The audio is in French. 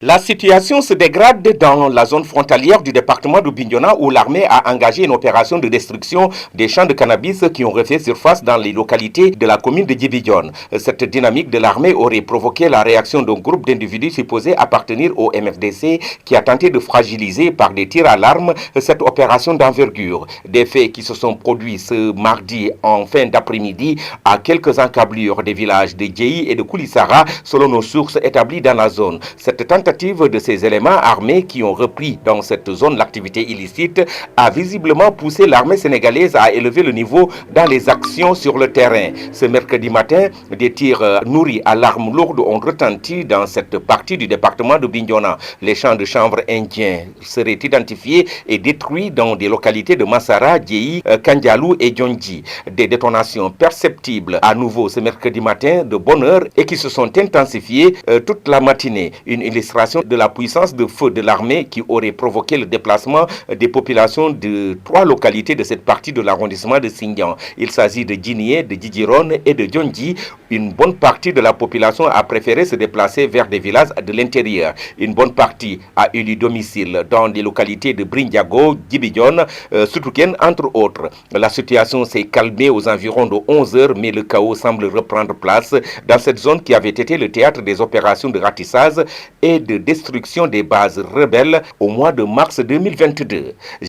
La situation se dégrade dans la zone frontalière du département de Bignona où l'armée a engagé une opération de destruction des champs de cannabis qui ont refait surface dans les localités de la commune de Djibidjon. Cette dynamique de l'armée aurait provoqué la réaction d'un groupe d'individus supposés appartenir au MFDC qui a tenté de fragiliser par des tirs à l'arme cette opération d'envergure. Des faits qui se sont produits ce mardi en fin d'après-midi à quelques encablures des villages de Djei et de Koulisara selon nos sources établies dans la zone. Cette tentative de ces éléments armés qui ont repris dans cette zone l'activité illicite a visiblement poussé l'armée sénégalaise à élever le niveau dans les actions sur le terrain. Ce mercredi matin, des tirs nourris à l'arme lourde ont retenti dans cette partie du département de Bignona. Les champs de chanvre indiens seraient identifiés et détruits dans des localités de Massara, Djei, Kandialou et Djondji. Des détonations perceptibles à nouveau ce mercredi matin de bonne heure et qui se sont intensifiées toute la matinée. Une illustration de la puissance de feu de l'armée qui aurait provoqué le déplacement des populations de 3 localités de cette partie de l'arrondissement de Sindian. Il s'agit de Djinié, de Djidjiron et de Djondji. Une bonne partie de la population a préféré se déplacer vers des villages de l'intérieur. Une bonne partie a eu du domicile dans des localités de Brindiago, Djibidjon, Soutouken, entre autres. La situation s'est calmée aux environs de 11 h, mais le chaos semble reprendre place dans cette zone qui avait été le théâtre des opérations de ratissage et de destruction des bases rebelles au mois de mars 2022.